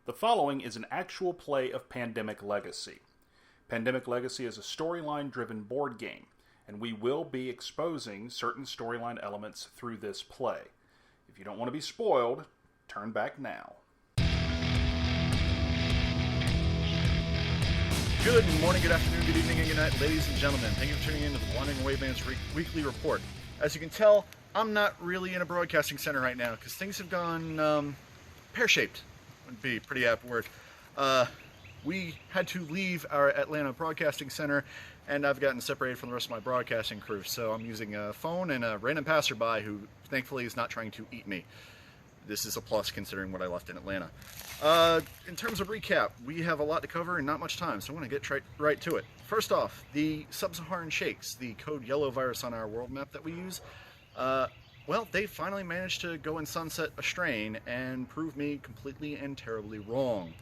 The following is an actual play of Pandemic Legacy. Pandemic Legacy is a storyline-driven board game, and we will be exposing certain storyline elements through this play. If you don't want to be spoiled, turn back now. Good morning, good afternoon, good evening, and good night, ladies and gentlemen. Thank you for tuning in to the Wandering Waveman's Weekly Report. As you can tell, I'm not really in a broadcasting center right now because things have gone pear-shaped. Would be a pretty apt word. We had to leave our Atlanta broadcasting center, and I've gotten separated from the rest of my broadcasting crew. So I'm using a phone and a random passerby who, thankfully, is not trying to eat me. This is a plus considering what I left in Atlanta. In terms of recap, we have a lot to cover and not much time, so I'm going to get right to it. First off, the Sub-Saharan Shakes, the code yellow virus on our world map that we use, well, they finally managed to go and sunset a strain and prove me completely and terribly wrong.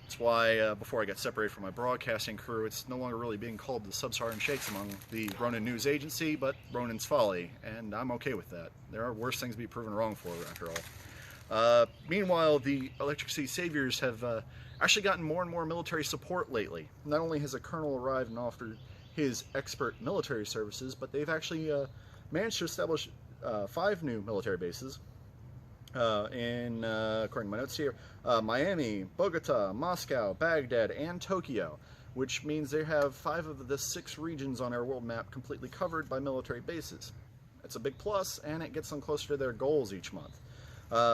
That's why, before I got separated from my broadcasting crew, it's no longer really being called the Sub-Saharan Shakes among the Ronin News Agency, but Ronin's Folly, and I'm okay with that. There are worse things to be proven wrong for, after all. Meanwhile, the Electric Sea Saviors have actually gotten more and more military support lately. Not only has a colonel arrived and offered his expert military services, but they've actually managed to establish 5 new military bases in, according to my notes here, Miami, Bogota, Moscow, Baghdad, and Tokyo, which means they have 5 of the 6 regions on our world map completely covered by military bases. That's a big plus, and it gets them closer to their goals each month.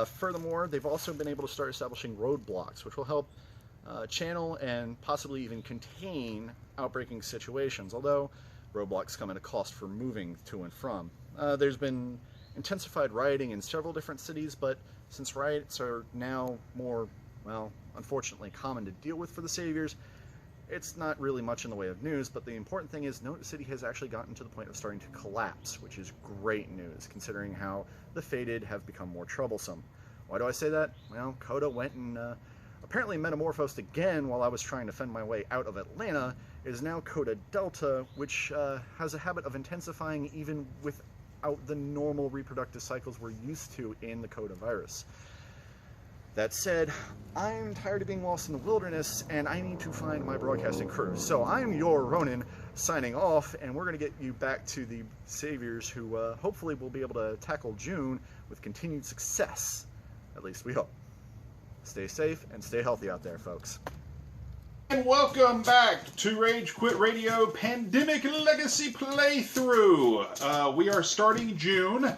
Furthermore, they've also been able to start establishing roadblocks, which will help channel and possibly even contain outbreaking situations, although roadblocks come at a cost for moving to and from. There's been intensified rioting in several different cities, but since riots are now more, well, unfortunately common to deal with for the Saviors, it's not really much in the way of news, but the important thing is no city has actually gotten to the point of starting to collapse, which is great news, considering how the Fated have become more troublesome. Why do I say that? Well, Coda went and apparently metamorphosed again while I was trying to fend my way out of Atlanta. It is now Coda Delta, which has a habit of intensifying even without the normal reproductive cycles we're used to in the Coda virus. That said, I'm tired of being lost in the wilderness, and I need to find my broadcasting crew. So I'm your Ronin, signing off, and we're going to get you back to the Saviors, who hopefully will be able to tackle June with continued success. At least we hope. Stay safe and stay healthy out there, folks. And welcome back to Rage Quit Radio Pandemic Legacy Playthrough. We are starting June.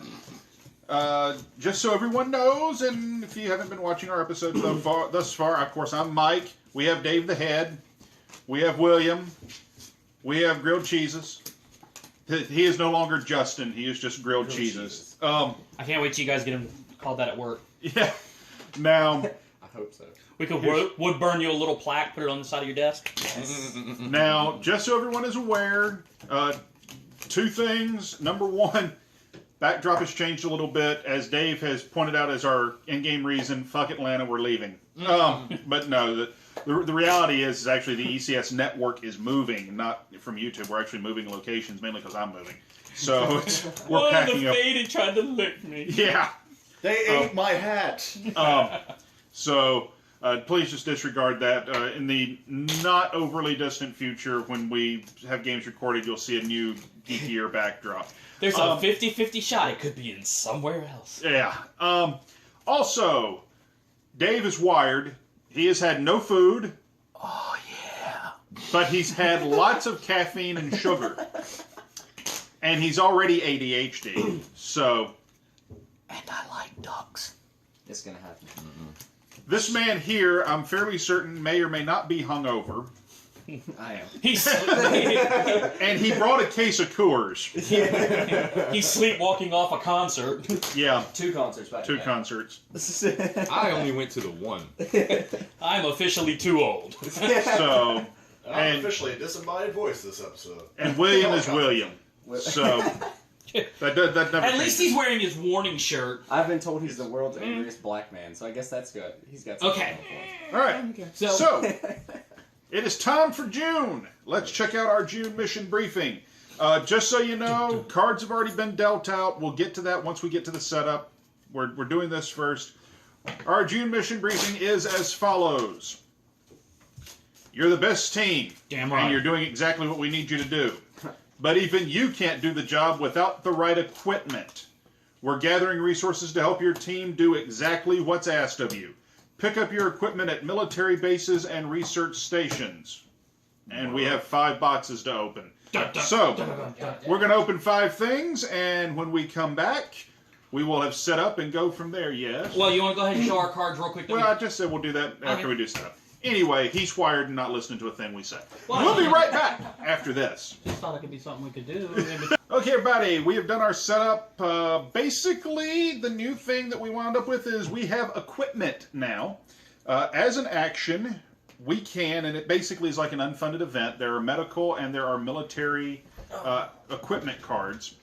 Just so everyone knows, and if you haven't been watching our episodes thus far, of course, I'm Mike. We have Dave the Head. We have William. We have Grilled Cheeses. He is no longer Justin. He is just Grilled Cheeses. I can't wait till you guys get him called that at work. Yeah. Now... I hope so. We could wood burn you a little plaque, put it on the side of your desk. Yes. Now, just so everyone is aware, 2 things. Number 1, backdrop has changed a little bit, as Dave has pointed out as our in-game reason. Fuck Atlanta, we're leaving. But no, the reality is actually the ECS network is moving, not from YouTube. We're actually moving locations, mainly because I'm moving. So we're packing up. Faded tried to lick me. Yeah. They ate my hat! So please just disregard that. In the not overly distant future, when we have games recorded, you'll see a new geekier backdrop. There's a 50-50 shot. It could be in somewhere else. Yeah. Also, Dave is wired. He has had no food. Oh, yeah. But he's had lots of caffeine and sugar. And he's already ADHD. So. And I like ducks. It's gonna happen. This man here, I'm fairly certain, may or may not be hungover. I am. And he brought a case of Coors. He's sleepwalking off a concert. Yeah. 2 concerts back 2 concerts. I only went to the 1. I'm officially too old. So, I'm officially a disembodied voice this episode. And William is William. So, that never At least he's wearing his warning shirt. I've been told he's the world's angriest black man, so I guess that's good. He's got something Okay. All right. Okay. So, it is time for June. Let's check out our June mission briefing. Just so you know, cards have already been dealt out. We'll get to that once we get to the setup. We're doing this first. Our June mission briefing is as follows. You're the best team. Damn right. And you're doing exactly what we need you to do. But even you can't do the job without the right equipment. We're gathering resources to help your team do exactly what's asked of you. Pick up your equipment at military bases and research stations. And we have 5 boxes to open. So, we're going to open 5 things, and when we come back, we will have set up and go from there, yes? Well, you want to go ahead and show our cards real quick? Well, I just said we'll do that after we do stuff. Anyway, he's wired and not listening to a thing we say. Well, We'll be right back after this. Just thought it could be something we could do. Okay, everybody, we have done our setup. Basically, the new thing that we wound up with is we have equipment now. As an action, we can, and it basically is like an unfunded event. There are medical and there are military equipment cards.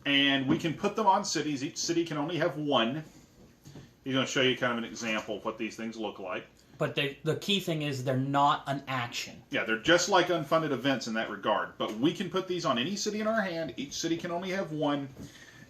And we can put them on cities. Each city can only have 1. He's going to show you kind of an example of what these things look like. But the key thing is they're not an action. Yeah, they're just like unfunded events in that regard. But we can put these on any city in our hand. Each city can only have 1.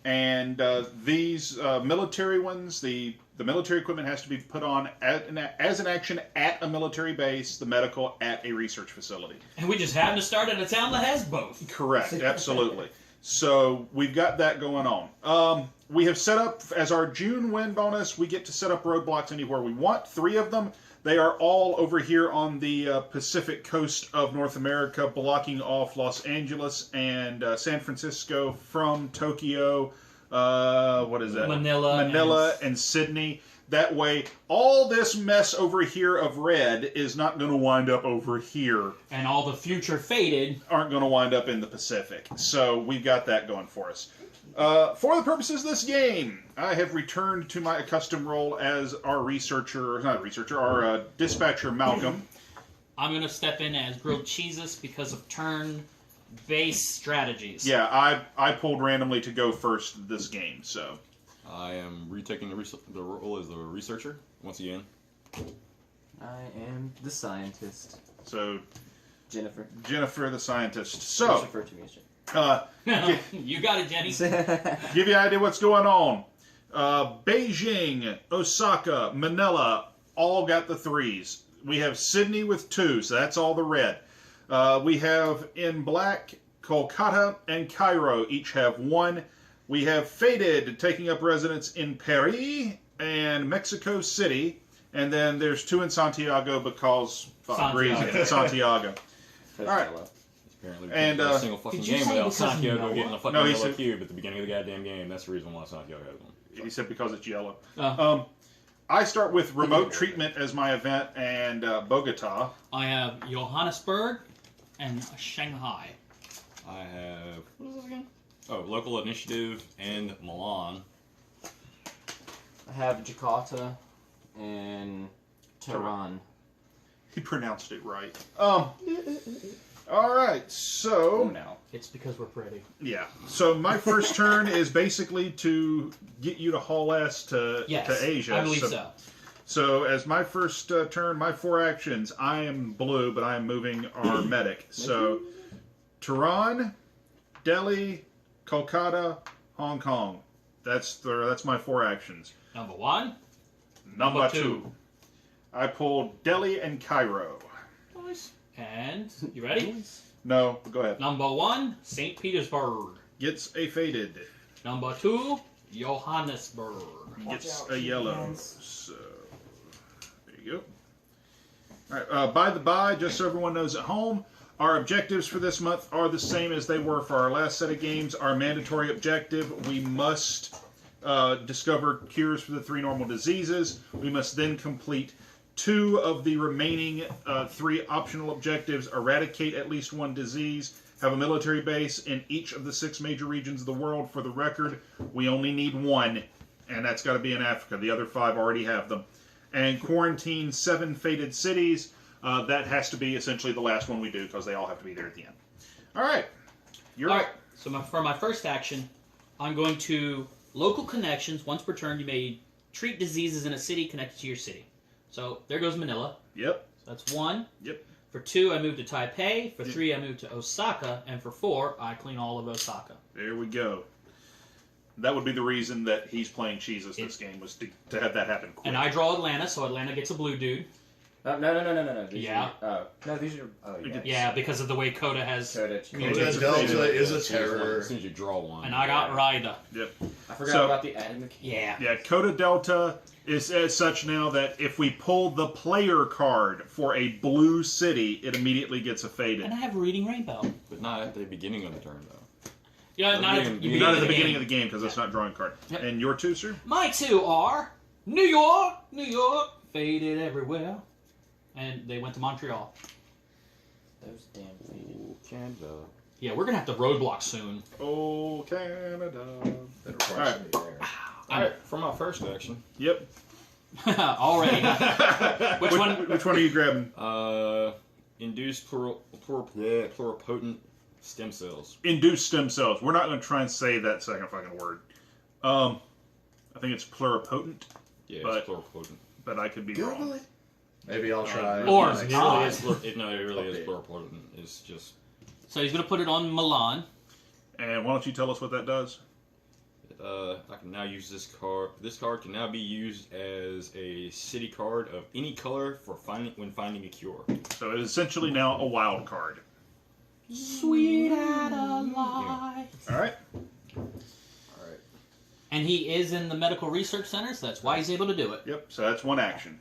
And these military ones, the military equipment has to be put on as an action at a military base, the medical at a research facility. And we just happen to start in a town that has both. Correct, absolutely. So we've got that going on. We have set up, as our June win bonus, we get to set up roadblocks anywhere we want. 3 of them. They are all over here on the Pacific coast of North America, blocking off Los Angeles and San Francisco from Tokyo, what is that? Manila and Sydney. That way, all this mess over here of red is not going to wind up over here. And all the future faded aren't going to wind up in the Pacific. So we've got that going for us. For the purposes of this game, I have returned to my accustomed role as our dispatcher, Malcolm. I'm going to step in as grilled cheeses because of turn-based strategies. Yeah, I pulled randomly to go first this game, so. I am retaking the role as the researcher once again. I am the scientist. So, Jennifer the scientist. So, refer to me as you got it, Jenny. Give you an idea what's going on. Beijing, Osaka, Manila, all got the 3s. We have Sydney with 2, so that's all the red. We have in black, Kolkata and Cairo each have 1. We have faded taking up residence in Paris and Mexico City, and then there's 2 in Santiago because reasons. Santiago. All right. Apparently, and a single fucking game without Santiago getting a fucking yellow said, cube at the beginning of the goddamn game. That's the reason why Santiago has one. He said because it's yellow. I start with remote treatment as my event and Bogota. I have Johannesburg and Shanghai. I have, what is this again? Oh, local initiative and Milan. I have Jakarta and Tehran. He pronounced it right. All right, so No. It's because we're pretty. yeah. So my first turn is basically to get you to haul ass to Asia. I believe so. So as my first turn, my 4 actions, I am blue, but I am moving our medic. So Tehran, Delhi, Kolkata, Hong Kong. That's my 4 actions. Number 1. Number 2. I pulled Delhi and Cairo. Nice. And, you ready? No, go ahead. Number 1, St. Petersburg. Gets a faded. Number 2, Johannesburg. Gets a yellow. So, there you go. All right, by the by, just so everyone knows at home, our objectives for this month are the same as they were for our last set of games. Our mandatory objective, we must discover cures for the 3 normal diseases. We must then complete 2 of the remaining 3 optional objectives, eradicate at least 1 disease, have a military base in each of the 6 major regions of the world. For the record, we only need 1, and that's got to be in Africa. The other 5 already have them. And quarantine 7 faded cities. That has to be essentially the last one we do because they all have to be there at the end. All right. You're up. So for my first action, I'm going to local connections. Once per turn, you may treat diseases in a city connected to your city. So there goes Manila. Yep. So that's 1. Yep. For 2, I move to Taipei. For 3, I move to Osaka. And for 4, I clean all of Osaka. There we go. That would be the reason that he's playing Jesus this game, was to have that happen quick. And I draw Atlanta, so Atlanta gets a blue dude. No. These Yeah. no, these are. Oh, yeah. Yeah, because of the way Coda has. Coda. Coda Delta is a terror. As soon as you draw one. And I got Ryder. Yep. I forgot So- about the adding the key. Yeah. Yeah, Coda Delta is as such now that if we pull the player card for a blue city, it immediately gets a faded. And I have Reading Rainbow. But not at the beginning of the turn, though. Yeah, not at the beginning- Not at the game. beginning of the game, because it's not drawing card. Yep. And your two, sir? My two are New York, faded everywhere. And they went to Montreal. Those damn faded. Ooh, Canada. Yeah, we're going to have to roadblock soon. Oh, Canada. That requires Alright. somebody there. Alright, for my first action. Yep. Already. Which one? Which one are you grabbing? Induced pluripotent stem cells. Induced stem cells. We're not going to try and say that second fucking word. I think it's pluripotent, Yeah, But- it's pluripotent. but I could be wrong. it. Maybe I'll try. Or- It Ah. really is, no, it really is Okay. pluripotent. It's just So he's going to put it on Milan. And why don't you tell us what that does? I can now use this card. This card can now be used as a city card of any color for when finding a cure. So it is essentially now a wild card. Sweet Adeline. All right. Alright. And he is in the medical research center, so that's why he's able to do it. Yep. So that's one action.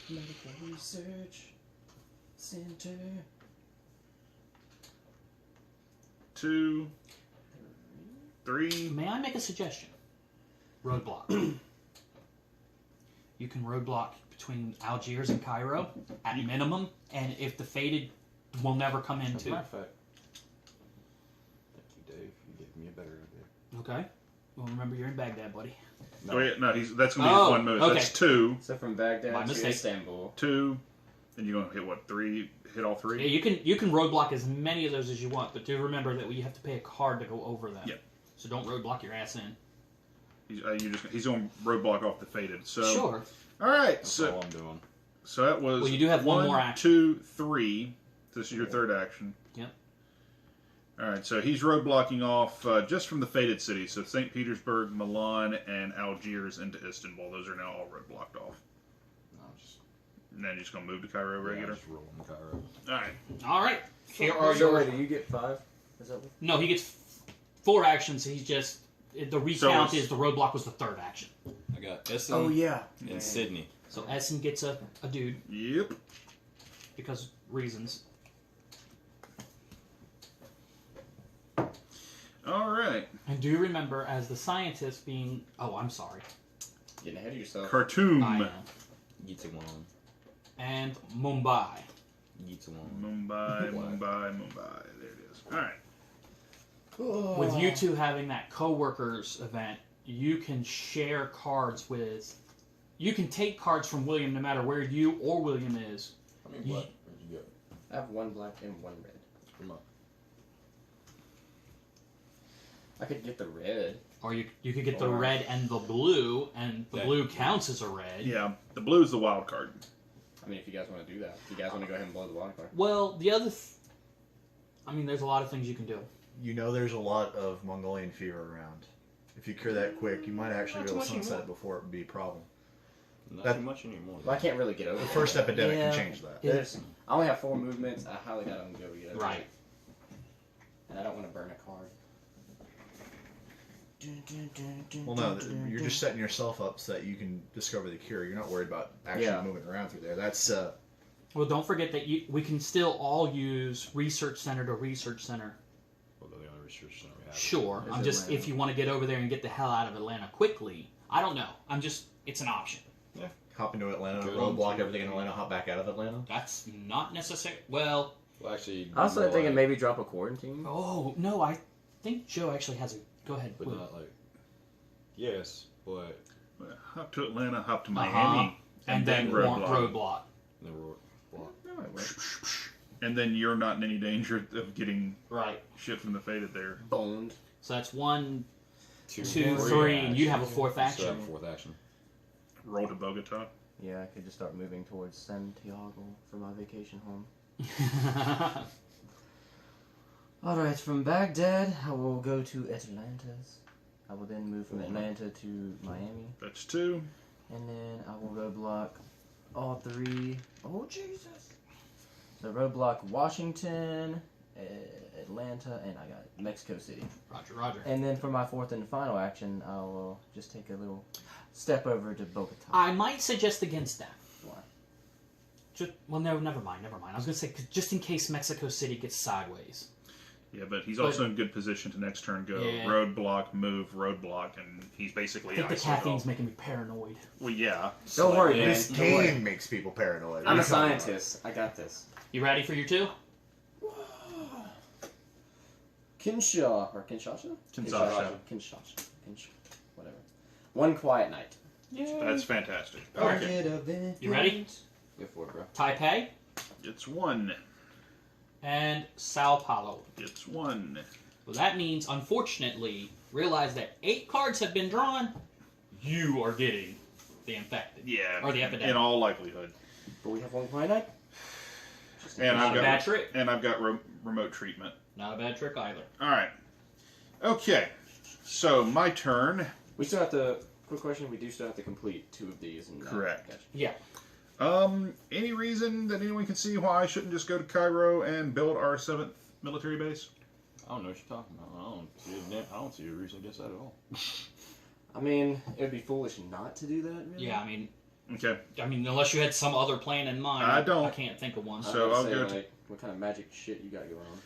Medical Research Center. 2, 3. May I make a suggestion? Roadblock. You can roadblock between Algiers and Cairo at minimum, and if the faded will never come As a into. matter of fact, thank you, Dave. You gave me a better idea. Okay. Well, remember you're in Baghdad, buddy. Oh, yeah, no, that's going to be his one move. okay. That's 2, So from Baghdad My to mistake. Istanbul. 2, and you're going to hit what? 3? Hit all 3? Yeah, you can roadblock as many of those as you want, but do remember that you have to pay a card to go over them. Yep. So don't roadblock your ass in. He's going to roadblock off the faded. So Sure. all right. That's So all I'm doing. that was. Well, you do have one more action. 2, 3. This is your third action. Yep. All right. So he's roadblocking off just from the faded cities. So St. Petersburg, Milan, and Algiers into Istanbul. Those are now all roadblocked off. No, just, And then you're just going to move to Cairo yeah, regular. just roll in Cairo. All right. All right. Here are So your. wait, do you get 5? Is that what? No, he gets 4 actions. He's just the recount So is the roadblock was the third action. I got Essen Oh yeah. and Sydney. So Essen gets a dude Yep. because reasons. All right. And do remember, as the scientist being, oh, I'm sorry, Getting ahead of yourself. Khartoum. I am, Yitawan. and Mumbai. Yitawan. Mumbai. There it is. All right. With you two having that co-workers event, you can share cards with. You can take cards from William no matter where you or William is. How many black did you get? I have 1 black and 1 red. From up. I could get the red. Or you could get the Or- red and the blue, and the That- blue counts as a red. Yeah. The blue is the wild card. I mean, if you guys want to do that. If you guys want to go ahead and blow the wild card. Well, the other. I mean, there's a lot of things you can do. You know there's a lot of Mongolian fever around. If you cure that quick, you might actually be able to sunset it before it would be a problem. Not That- too much anymore. Well, I can't really get over The it. first epidemic Yeah. can change that. There's, I only have 4 movements. I highly doubt I'm going to be able to get over Right. it. And I don't want to burn a card. Well, no, you're just setting yourself up so that you can discover the cure. You're not worried about actually Yeah. moving around through there. That's Well, don't forget that we can still all use research center to research center. Well, the only research center we have. Sure, Is I'm just Atlanta. if you want to get over there and get the hell out of Atlanta quickly. I don't know. It's an option. hop into Atlanta, Good. roadblock everything in Atlanta, hop back out of Atlanta. That's not necessary. Well, Well, actually, I was more thinking like- maybe drop a quarantine. oh no, I think Joe actually has a. Go ahead. but Will. not like. Yes, but Hop to Atlanta, hop to Uh-huh. Miami, and then roadblock. the road block. And then you're not in any danger of getting Right. shit from the faded there. Boned. So that's 1, 2, Two, 3, and you have a 4th So I have action. a 4th action. Roll to Bogota. Yeah, I could just start moving towards Santiago for my vacation home. Alright, from Baghdad, I will go to Atlantis. I will then move from Atlanta to Miami. That's 2. And then I will roadblock all 3. Oh, Jesus. So roadblock Washington, Atlanta, and I got Mexico City. Roger, roger. And then for my 4th and final action, I will just take a little step over to Bogota. I might suggest against that. Why? Well, no, never mind. I was going to say, 'cause just in case Mexico City gets sideways. Yeah, but he's also in good position to next turn go roadblock, move, roadblock, and he's basically I think the isolated. caffeine's making me paranoid. Well, yeah. Don't worry, man. This Don't worry. game makes people paranoid. I'm a scientist. I got this. You ready for your 2? Kinshasa or Kinshasa? Kinshasa. Whatever. One quiet night. That's fantastic. Alright. Okay. You ready? Go for it, bro. Taipei It's 1. and Sao Paulo. It's 1. Well, that means, unfortunately, realize that 8 cards have been drawn. You are getting the infected. Yeah. Or the epidemic. In all likelihood. But we have one quiet night. And Not I've a got bad trick. And I've got remote treatment. Not a bad trick either. All right. Okay. So my turn. We still have to. Quick question: we do still have to complete 2 of these. And, Correct. Gotcha. Yeah. Any reason that anyone can see why I shouldn't just go to Cairo and build our 7th military base? I don't know what you're talking about. I don't see a reason against that at all. I mean, it would be foolish not to do that. Really. Yeah, I mean, Okay. unless you had some other plan in mind. I don't. I can't think of one. So I'll go like, what kind of magic shit you got going on?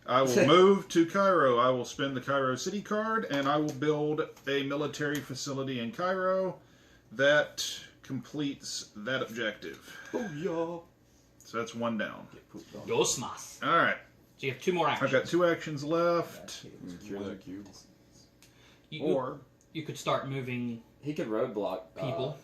I will move to Cairo. I will spend the Cairo City card, and I will build a military facility in Cairo that completes that objective. Oh yeah. So that's 1 down. Dos más. All right. So you have 2 more actions. I've got 2 actions left. Cure that cube. Or you could start moving He could roadblock people.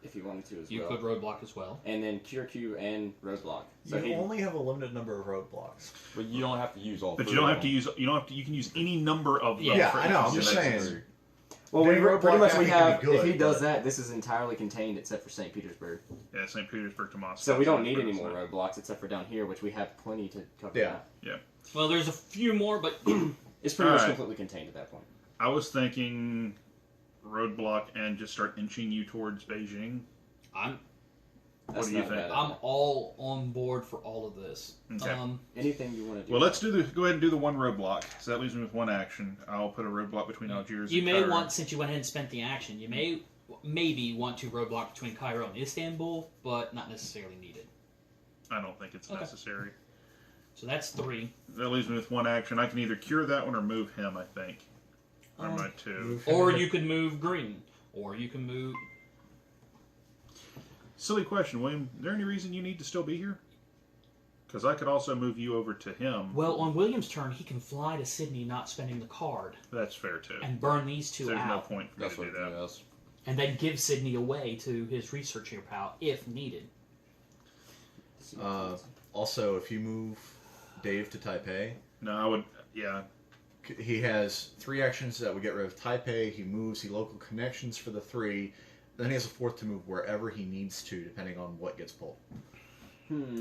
if he wanted to as You well. could roadblock as well. And then cure Q and roadblock. So You he only have a limited number of roadblocks. But you don't have to use all But 3 you don't of have to them. use. You don't have to. You can use any number of them. Yeah, for I know, I'm each just dimension. saying. well, They we pretty roadblock much that we he could have. be good, if he does but- that, this is entirely contained except for St. Petersburg. Yeah, St. Petersburg to Moscow. So we don't need any more roadblocks except for down here, which we have plenty to cover. Yeah. Now. Well, there's a few more, but It's pretty much Alright. completely contained at that point. I was thinking roadblock and just start inching you towards Beijing. I'm That's do you not think? bad. I'm all on board for all of this. Okay. Anything you want to do. Well, let's do the. Go ahead and do the 1 roadblock. So that leaves me with 1 action. I'll put a roadblock between Algiers. You and may Cairo. want, since you went ahead and spent the action, you may maybe want to roadblock between Cairo and Istanbul, but not necessarily needed. I don't think it's Okay. necessary. So that's 3. That leaves me with 1 action. I can either cure that one or move him. I think. Or my 2. Or you could move green, or you can move. Silly question, William. Is there any reason you need to still be here? Because I could also move you over to him. Well, on William's turn, he can fly to Sydney, not spending the card, That's fair too. and burn these 2 There's no out, point for me That's to what do that. yes. and then give Sydney away to his researcher pal if needed. Also, if you move Dave to Taipei, No, I would. Yeah. he has 3 actions that would get rid of Taipei. He moves, he local connections for the 3. Then he has a 4th to move wherever he needs to, depending on what gets pulled.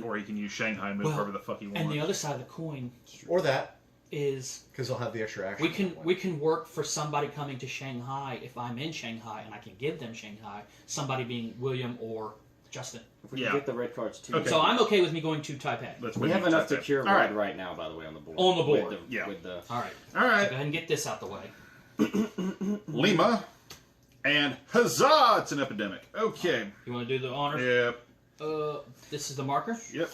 Or he can use Shanghai and move Well, wherever the fuck he wants. And the other side of the coin Or that, is because he'll have the extra action. we can work for somebody coming to Shanghai if I'm in Shanghai and I can give them Shanghai. Somebody being William or Justin. If we Yeah. can get the red cards too. Okay. So I'm okay with me going to Taipei. Let's We move have you enough to that. cure All red right. right now, by the way, on the board. On the board. With the, Yeah. With the, All right. All Go right. ahead and get this out the way. Lima and huzzah! It's an epidemic. Okay. You want to do the honors? Yep. This is the marker. Yep.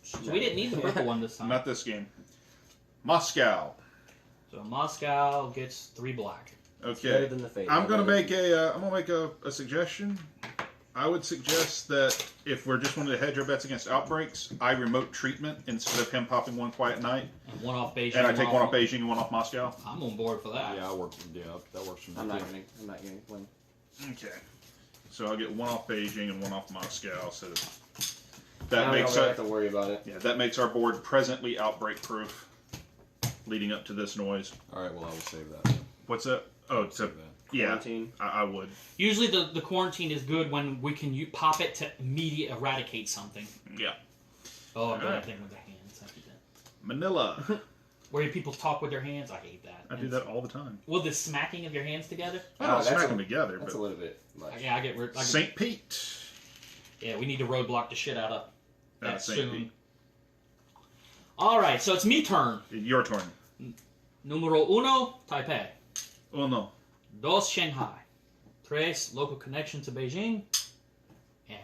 So we didn't need the purple one this time. Not this game. Moscow. So Moscow gets 3 black. better Okay. than the fate. I'm gonna make a suggestion. I would suggest that if we're just wanting to hedge our bets against outbreaks, I remote treatment instead of him popping 1 quiet night, And 1 off Beijing. and I take 1 off Beijing and 1 off Moscow. I'm on board for that. Yeah, that works for me. I'm not too. gonna win. Okay. So I'll get 1 off Beijing and 1 off Moscow. So I that don't makes really our have to worry about it. that makes our board presently outbreak proof. Leading up to this noise. All right, well, I will save that. What's that? Oh, it's a, Save that. yeah. Quarantine. I would. Usually the quarantine is good when we can pop it to immediate eradicate something. Yeah. Oh, I'm doing Alright. everything with the hands. I do that. Manila. where people talk with their hands. I hate that. I do that all the time. Well, the smacking of your hands together. I don't that's smack a- them together, That's a but little bit much. Yeah, I get. St. Pete. Yeah, we need to roadblock the shit out of that St. soon. Pete. All right, so it's me turn. Your turn. Numero uno, Taipei. Oh no. Dos, Shanghai. Tres, local connection to Beijing. And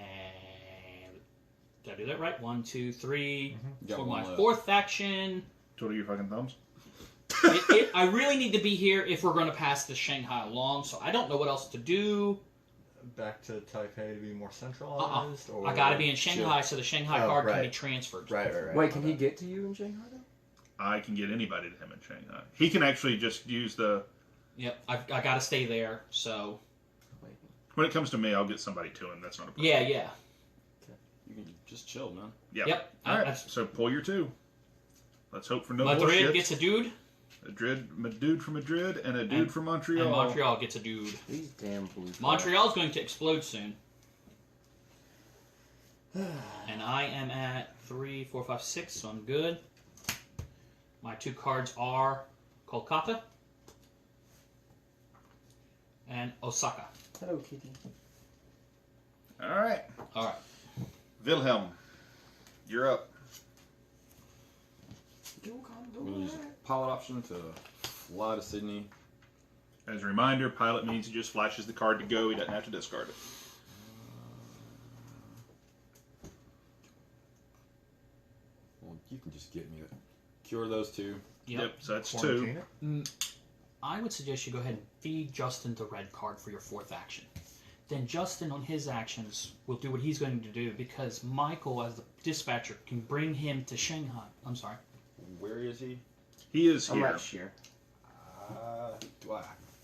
did I do that right? 1, 2, 3. Got For one my left. fourth faction. Twiddle your fucking thumbs. I really need to be here if we're going to pass the Shanghai along, so I don't know what else to do. Back to Taipei to be more centralized? Or... I got to be in Shanghai, so the Shanghai card can be right. transferred. Right. Wait, can he get to you in Shanghai though? I can get anybody to him in Shanghai. He can actually just use the... Yep, I got to stay there, so... Wait. When it comes to me, I'll get somebody to him. That's not a problem. Yeah. You can just chill, man. Yeah. Yep. All right. So pull your 2. Let's hope for no Madrid bullshit. gets a dude, A dude from Madrid and a dude from Montreal. and Montreal gets a dude. These damn blue. Montreal's going to explode soon. And I am at 3, 4, 5, 6, so I'm good. My 2 cards are Kolkata and Osaka. Hello, Kitty. All right. All right. Wilhelm, you're up. We're gonna use a pilot option to fly to Sydney. As a reminder, pilot means he just flashes the card to go. He doesn't have to discard it. Well, you can just get me cure those 2. Yep. So that's 2. Quarantine it? I would suggest you go ahead and feed Justin the red card for your 4th action. Then Justin, on his actions, will do what he's going to do because Michael, as the dispatcher, can bring him to Shanghai. I'm sorry. Where is he? He is I'm here. right here.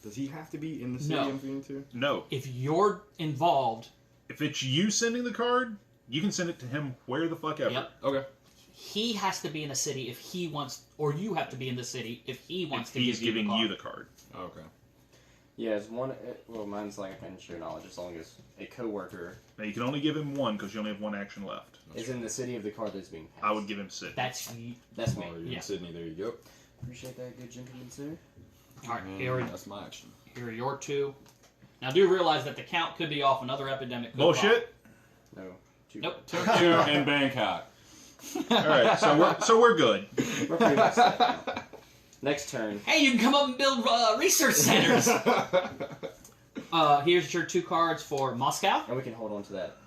Does he have to be in the city No. I'm feeding to? No. If you're involved, If it's you sending the card, you can send it to him where the fuck ever. yep, Okay. he has to be in the city if he wants, or you have to be in the city if he wants If to he's give giving you you the the card. Okay. Yeah, it's one. Well, mine's like I can share knowledge as long as a coworker Now, you can only give him 1 because you only have 1 action left. is in the city of the card that's being passed. I would give him 6. That's That's me. Oh, you're Yeah. in Sydney. There you go. Appreciate that, good gentleman, sir. all right. And Here, that's my action. here are your 2. Now, do realize that the count could be off. Another epidemic. Could Bullshit. No. 2. Nope. Tokyo and Bangkok. All right. So we're good. We're pretty much set now. Next turn. Hey, you can come up and build research centers. Here's your 2 cards for Moscow. And we can hold on to that.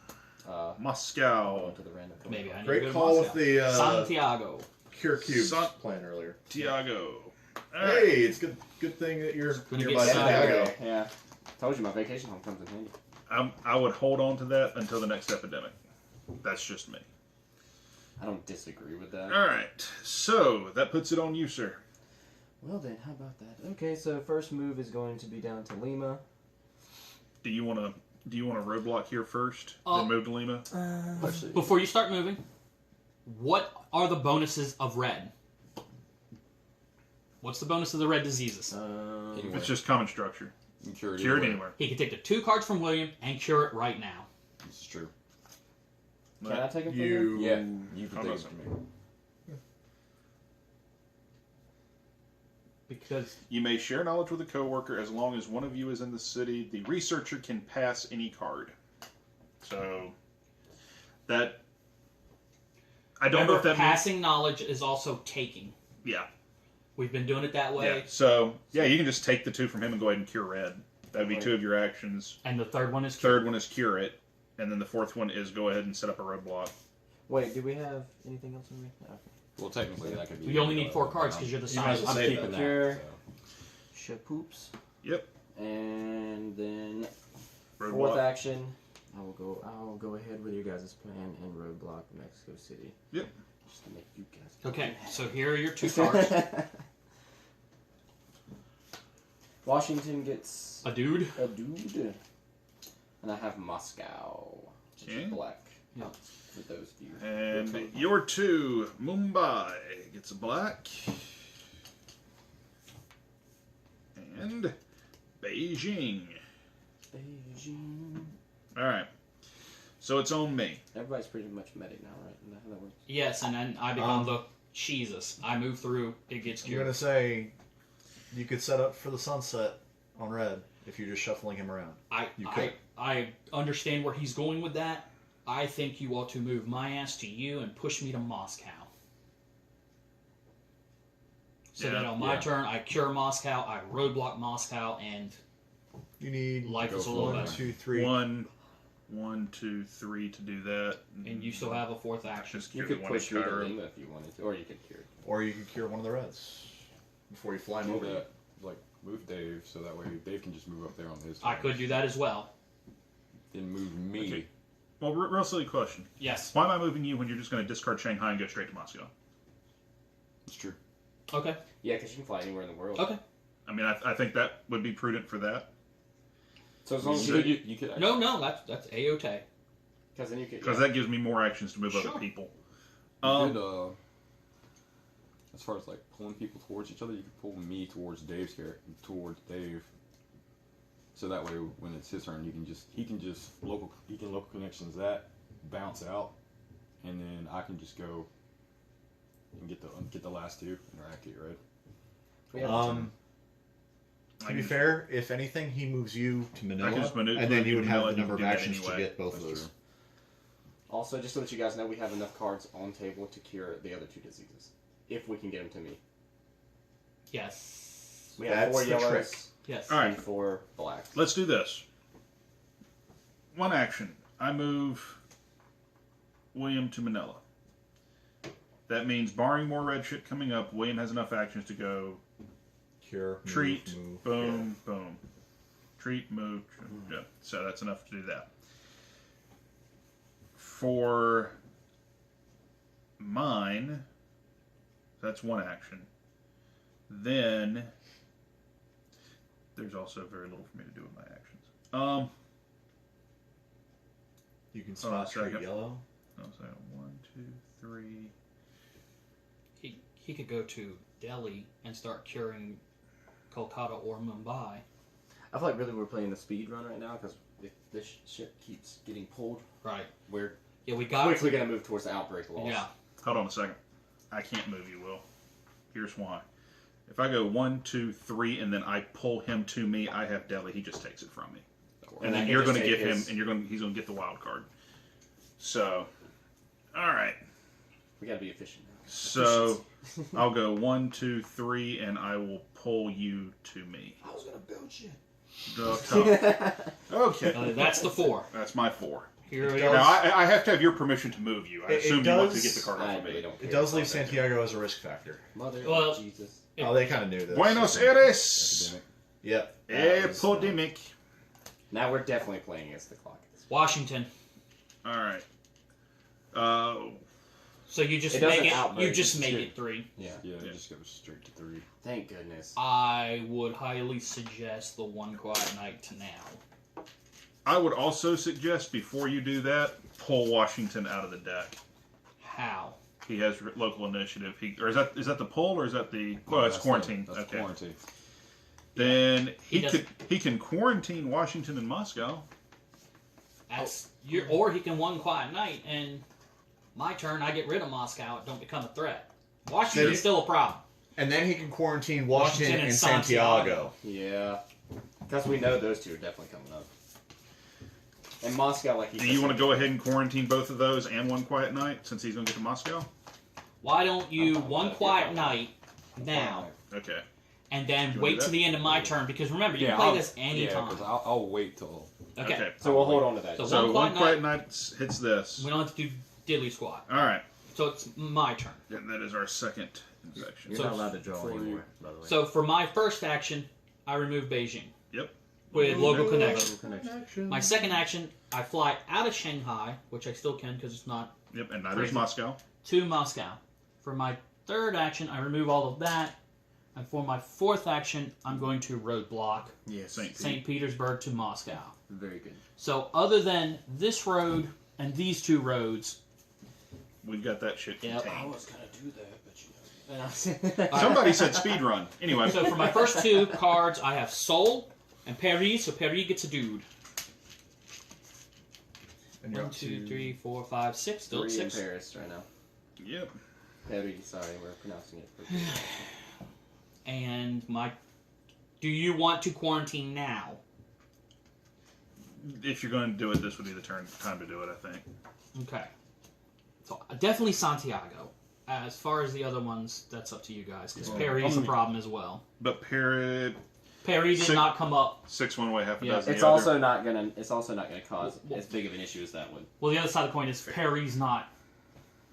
Hold Moscow. on to the random card. Maybe I need to Great go to call with Moscow. the Santiago. Cure Cubes Son- plan earlier. Tiago. All Hey, right. it's good thing that you're Gonna nearby get Santiago. Yeah. Told you my vacation home comes in handy. I would hold on to that until the next epidemic. That's just me. I don't disagree with that. All right. So that puts it on you, sir. Well then, how about that? Okay, so first move is going to be down to Lima. Do you want to roadblock here first, Uh, then move to Lima? Before you start moving, what are the bonuses of red? What's the bonus of the red diseases? If it's just common structure, You can cure it cure it anywhere. anywhere. He can take the 2 cards from William and cure it right now. This is true. Can I take it from You? Yeah, you can Hold take on. it from me. Because You may share knowledge with a coworker as long as one of you is in the city. The researcher can pass any card. So that I don't know if that passing knowledge is also taking. means yeah. We've been doing it that way. Yeah. So yeah, you can just take the 2 from him and go ahead and cure red. That'd be 2 of your actions. And the third one is Third one is cure it, and then the 4th one is go ahead and set up a roadblock. Wait, do we have anything else in me? No, okay. Well, technically, that could be. We only need 4 cards because you're the You might size. as I'm well save keeping that. that. Cure. So. Shapoops. Yep. And then fourth Roadblock. action. I'll go ahead with your guys' plan and roadblock Mexico City. Just to make you guys. Okay, so here are your 2 cards. Washington gets A dude. a dude. And I have Moscow. Which Okay. is black. Yeah. For those of you. And your 2, Mumbai, gets a black. And Beijing. Beijing. Alright. So it's on me. Everybody's pretty much medic now, right? Isn't that how that works? Yes, and then I become the Jesus. I move through, it gets You're cured. gonna say you could set up for the sunset on red if you're just shuffling him around. You could. I understand where he's going with that. I think you ought to move my ass to you and push me to Moscow. So that on my turn, I cure Moscow, I roadblock Moscow, and You need life is a for little it. one, better. 2, 3. 1, 2, 3 to do that. And you still have a fourth action. Just You cure the could one in push me to Cairo. Lima if you wanted to, or you could cure it. Or you can cure one of the reds before you fly him Do over. that, like move Dave, so that way Dave can just move up there on his. I turn. could do that as well. Then move me. Okay. Well, real silly question. Yes. Why am I moving you when you're just going to discard Shanghai and go straight to Moscow? It's true. Okay. Yeah, because you can fly anywhere in the world. Okay. I mean, I think that would be prudent for that. So as long as You could actually, No, that's A-OK. because then you could. Because that gives me more actions to move Sure. other people. you could, as far as like pulling people towards each other, you could pull me towards Dave's character, towards Dave. So that way, when it's his turn, he can local connections that bounce out, and then I can just go and get the last two and rack it, right? We have To be fair, if anything, he moves you to Manila, just move and then you you would to have Manila, the you number of can do that actions to anyway. get both of That's those. true. Also, just to let you guys know, we have enough cards on table to cure the other two diseases, if we can get them to me. Yes. We have That's 4 the yellows trick. Yes. All right. and 4 blacks. Let's do this. One action. I move William to Manila. That means, barring more red shit coming up, William has enough actions to go Cure, treat, move. boom, boom. Treat, move. Yeah. So that's enough to do that. For mine, that's one action. Then there's also very little for me to do with my actions. You can Hold on a spot treat second. yellow. No, so 1, 2, 3. He could go to Delhi and start curing Kolkata or Mumbai. I feel like really we're playing the speed run right now because if this shit keeps getting pulled, Right. we're Yeah, we got quickly going to move towards the outbreak loss. Yeah. Hold on a second. I can't move you, Will. Here's why. If I go 1, 2, 3, and then I pull him to me, I have Delhi. He just takes it from me, and I then can you're just going to take give him, his- and he's going to get the wild card. So, all right. We got to be efficient now. So I'll go 1, 2, 3, and I will pull you to me. I was going to build shit. Okay, That's the 4. that's my 4. Here it Now is. I have to have your permission to move you. I It assume you want to does- get the card I off of really me. don't care. It does leave about that. Santiago as a risk factor. Mother Well- of Jesus. Oh, they kind of knew this. Buenos Aires. Academic. Yep. That was, Epidemic. Now we're definitely playing against the clock. Washington. All right. So you just It doesn't make it. outbreak, You just it's make two. it 3. Yeah. Yeah, it just goes straight to 3. Thank goodness. I would highly suggest the One Quiet Night to now. I would also suggest before you do that, pull Washington out of the deck. How? He has local initiative. Or is that the pull or is that the? Well, it's quarantine. That's Okay. quarantine. Then He he can quarantine Washington and Moscow. That's or he can One Quiet Night and my turn. I get rid of Moscow. It don't become a threat. Washington's Then- still a problem. And then he can quarantine Washington, Washington and and Santiago. Yeah. Because we know those two are definitely coming up. And Moscow, like he Do you want to go ahead and quarantine both of those and One Quiet Night since he's going to get to Moscow? Why don't you I'm fine with One that. Quiet Night now Okay. and Do then you wanna wait do to that? the end of my turn? Because remember, you can play this anytime. Yeah, because I'll wait till. Okay. So we'll hold on to that. So So One One Quiet Quiet Night hits this. We don't have to do diddly squat. All right. So it's my turn. And that is our second infection. You're So- not allowed to draw for you- anymore, by the way. So for my first action, I remove Beijing Yep. with local connection. Local connection. My second action, I fly out of Shanghai, which I still can because it's not, Yep. And neither is Crazy. Moscow. to Moscow. For my third action, I remove all of that. And for my fourth action, I'm going to roadblock Yes. St. Petersburg to Moscow. Very good. So other than this road and these two roads, We've got that shit Yep. contained. was going to do that, but you know. Somebody said speed run. Anyway. so for my first two cards, I have Seoul and Paris, so Paris gets a dude. And you're 1, up 2, to 3, 4, 5, 6. Still at 3 in 6. Paris right now. Yep. Perry, sorry, we're pronouncing it. Pretty And do you want to quarantine now? If you're going to do it, this would be the time to do it, I think. Okay. So definitely Santiago. As far as the other ones, that's up to you guys, because Perry's a problem as well. But Perry did not come up. 6 one way, half a Yeah, dozen It's the also other. not gonna. It's also not gonna cause as big of an issue as that would. Well, the other side of the coin is Perry's not.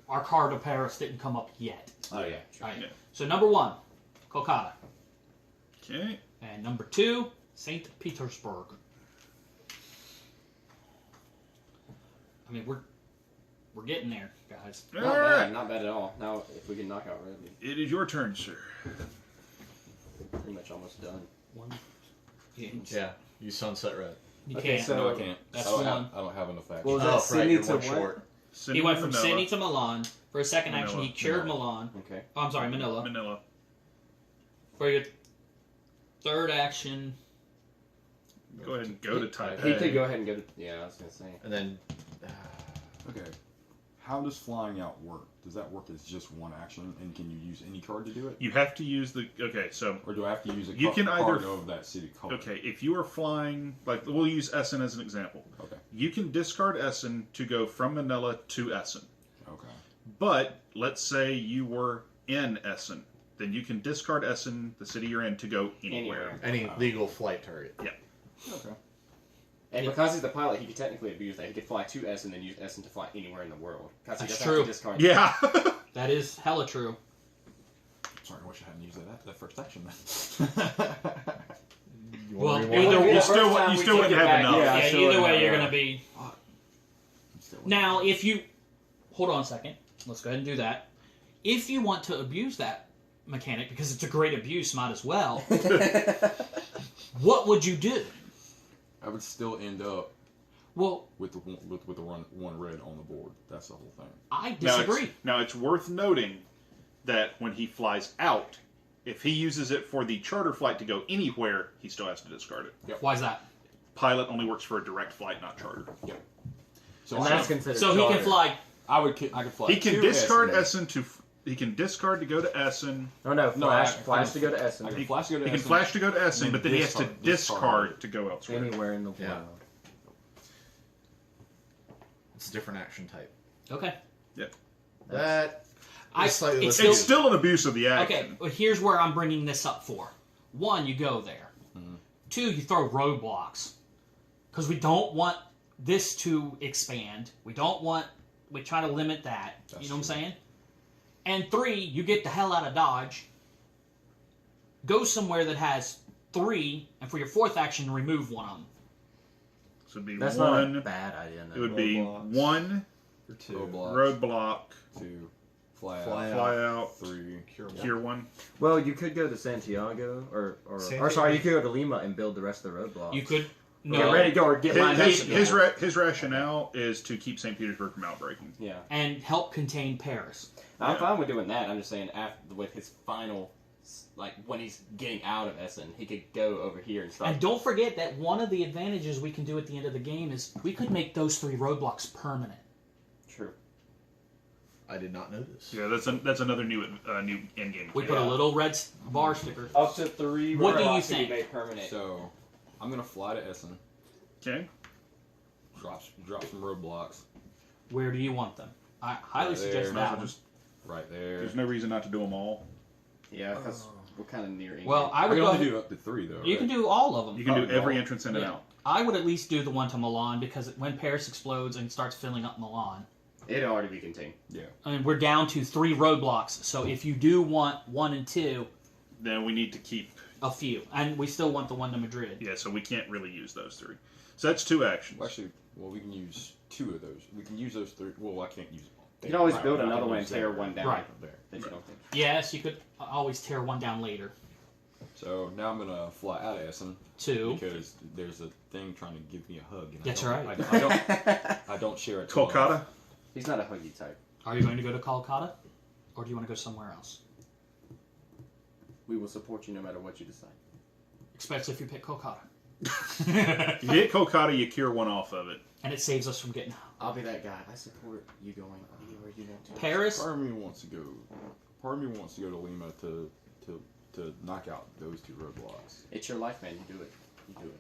Our card of Paris didn't come up yet. Oh yeah. Sure. Right. Yeah. So number 1, Kolkata. Okay. And number 2, St. Petersburg. I mean, we're getting there, guys. Not All bad. right. Not bad at all. Now, if we can knock out Red, we're It is your turn, sir. pretty much almost done. One. Yeah, you sunset red. You Okay, can't. so- No, I can't. That's I don't one. Have, I don't have enough action. Well, was Oh, that right, Sydney you're to one what? short. Sydney, He went from Manila. Sydney to Milan. For his second action, Manila. he cured Manila. Milan. Okay. Oh, I'm sorry, Manila. Manila. For your third action, Go ahead and go to Taipei. He could go ahead and go to. Yeah, I was gonna say. And then Okay. How does flying out work? Does that work as just one action, and can you use any card to do it? You have to use the... Okay, so... Or do I have to use a You can card either- of that city color? Okay, if you are flying... Like, we'll use Essen as an example. Okay. You can discard Essen to go from Manila to Essen. Okay. But, let's say you were in Essen. Then you can discard Essen, the city you're in, to go anywhere. any legal flight target. Okay. And because he's the pilot, he could technically abuse that. He could fly to Essen and then use Essen to fly anywhere in the world. Because he That's doesn't have true. to discard. Yeah. that is hella true. Sorry, I wish I hadn't used that first action then. You Well, wanna rewind? either The You first still, time you we still took wouldn't it have back, enough. yeah. Yeah, still either wouldn't way, have you're that. going to be... I'm still Now, if you... Hold on a second. Let's go ahead and do that. If you want to abuse that mechanic, because it's a great abuse, might as well, what would you do? I would still end up Well, with the one red on the board. That's the whole thing. I Now disagree. now it's worth noting that when he flies out, if he uses it for the charter flight to go anywhere, he still has to discard it. Why is that? Pilot only works for a direct flight, not charter. So And that's considered. So he charter. can fly... I could fly. He can to discard Essen. Essen to. He can discard to go to Essen. Oh no, No, flash to go to Essen. I can flash to go to He can Essen. flash to go to Essen, then but then he has to discard discard to go elsewhere. Anywhere in the world. Yeah. It's a different action type. Okay. That I, is slightly it's less It's still... still an abuse of the action. Okay, but here's where I'm bringing this up for. 1, you go there. 2, you throw roadblocks. Because we don't want this to expand. We try to limit that. That's you know what I'm true. saying? And 3, you get the hell out of Dodge. Go somewhere that has 3, and for your 4th action, remove one of them. So it'd be That's one. not a bad idea. It would be Roadblocks. 1 Or 2. roadblock, 2. Fly out. Fly fly out, 3. cure one. cure 1. Well, you could go to Santiago, or Santiago. sorry, you could go to Lima and build the rest of the roadblocks. You could... No. Get ready to go or get lined up. His rationale is to keep St. Petersburg from outbreaking. Yeah, And help contain Paris. I'm Yeah. fine with doing that. I'm just saying, after with his final, like when he's getting out of Essen, he could go over here and start. And don't forget that one of the advantages we can do at the end of the game is we could make those 3 roadblocks permanent. True. I did not know this. Yeah, that's another new end game. We put a little red bar sticker. Up to 3 What do you roadblocks can think? be made permanent. So, I'm gonna fly to Essen. Okay. Drop some roadblocks Where do you want them? I highly Right suggest there. Might as that well one. just- right there. There's no reason not to do them all. Yeah, because we're kind of near. Well, I I would can go only ahead, do up to 3 though. you right? can do all of them. You can do Probably every all. entrance in and Yeah. out. I would at least do the one to Milan because when Paris explodes and starts filling up Milan, it'd already be contained. I mean, we're down to 3 roadblocks. So if you do want 1 and 2, Then we need to keep. a few, and we still want the one to Madrid. Yeah, so we can't really use those 3. So that's 2 actions. Well, actually, we can use 2 of those. We can use those 3. Well, I can't use them. You can always Right, build I can another one and use tear that. one down. Right. There. That you don't think. Yes, you could always tear one down later. So now I'm gonna fly out of Essen 2. because there's a thing trying to give me a hug. And That's I don't, right. I don't share it. Kolkata. He's not a huggy type. Are you going to go to Kolkata, or do you want to go somewhere else? We will support you no matter what you decide. Especially if you pick Kolkata. You hit Kolkata, you cure 1 off of it. And it saves us from getting... I'll be that guy. I support you going anywhere do you know? Paris. Part of me wants to go to Lima to knock out those two roadblocks. It's your life, man. You do it. You do it.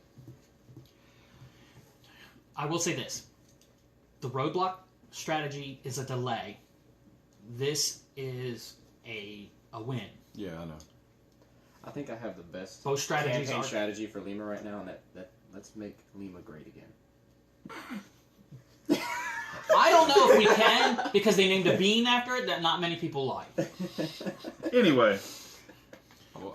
I will say this: the roadblock strategy is a delay. This is a win. Yeah, I know. I think I have the best Both strategies campaign are. strategy for Lima right now, and that let's make Lima great again. I don't know if we can because they named a bean after it that not many people like. Anyway,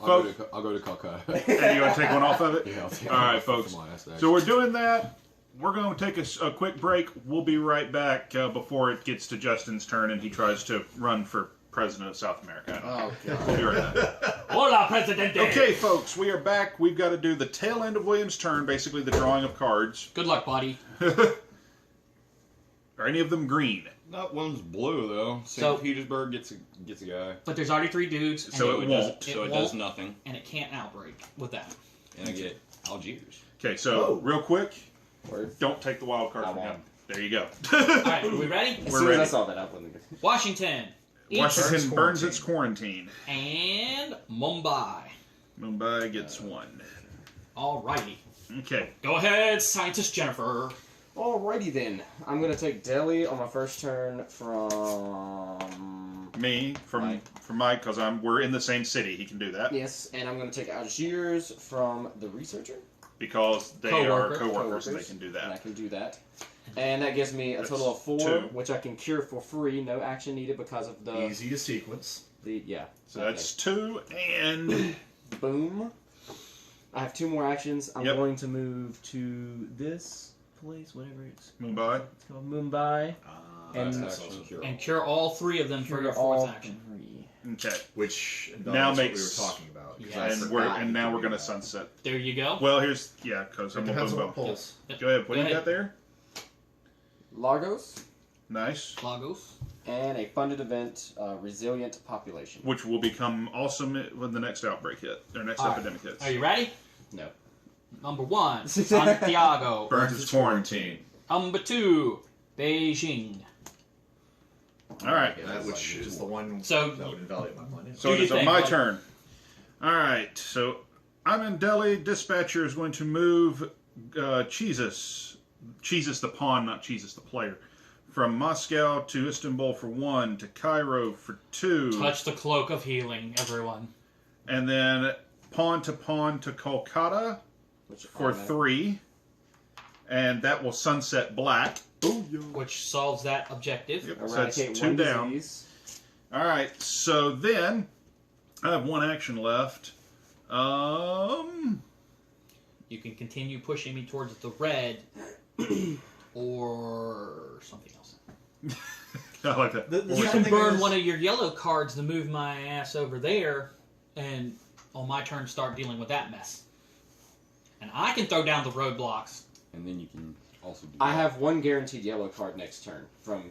I'll go to Calcutta. and you want to take one off of it? Yeah, I'll take All right, one folks. from my last So we're doing that. We're going to take a quick break. We'll be right back before it gets to Justin's turn and he tries to run for president of South America. Oh We'll be right back. Hola, Presidente! Okay, folks, we are back. We've got to do the tail end of William's turn, basically the drawing of cards. Good luck, buddy. Are any of them green? Not one's blue though. So- St. Petersburg gets a guy, But there's already 3 dudes. And So it won't. so it won't, does nothing, and it can't outbreak with that. and I get Algiers. Okay, so real quick, Word. don't take the wild card I from won't. him. There you go. Alright, are we ready? As We're soon as I ready. saw that, I wasn't good. Washington. Washington Burns burns its quarantine. And Mumbai. Mumbai gets 1. Alrighty. Okay. Go ahead, Scientist Jennifer. Alrighty then. I'm gonna take Delhi on my first turn from Me from Mike because we're in the same city. He can do that yes, and I'm gonna take Algiers from the researcher. because they Co-worker. are co-workers and they can do And I that. can do that. And that gives me a That's total of 4, 2. which I can cure for free, no action needed because of the Easy to sequence. yeah. So that's 2 and Boom. I have 2 more actions. I'm Yep. going to move to this place, whatever it's Mumbai. called, Mumbai. And- That's actually cure. And cure all 3 of them for Cure your 4th all action. 3. Okay. Which Now that's makes- what we were talking about. 'cause Yeah. I And forgot now to we're do gonna that. sunset. There you go. Well, here's because It I'm depends on boom what boom. pulls. Go ahead. What Go do you ahead. got there? Lagos Nice. Lagos. and a funded event, resilient population. Which will become awesome when the next outbreak hit or next All right. epidemic hits. Are you ready? No. Number 1, Santiago. Burns its quarantine. Number 2, Beijing. All right. That which is the one So- that would invalidate my plan. So Do it you is think, my buddy? turn. All right. So I'm in Delhi. Dispatcher is going to move Jesus the pawn, not Jesus the player, from Moscow to Istanbul for 1, to Cairo for 2, Touch the cloak of healing, everyone. and then pawn to Kolkata Which for automatic- 3, and that will sunset black. Which solves that objective. Yep, so that's Eradicate 2 one down. disease. All right, so then I have 1 action left. You can continue pushing me towards the red or something else. I like that. The You sad can thing burn is- one of your yellow cards to move my ass over there, and on my turn start dealing with that mess. And I can throw down the roadblocks. And then you can also do. I that. have 1 guaranteed yellow card next turn from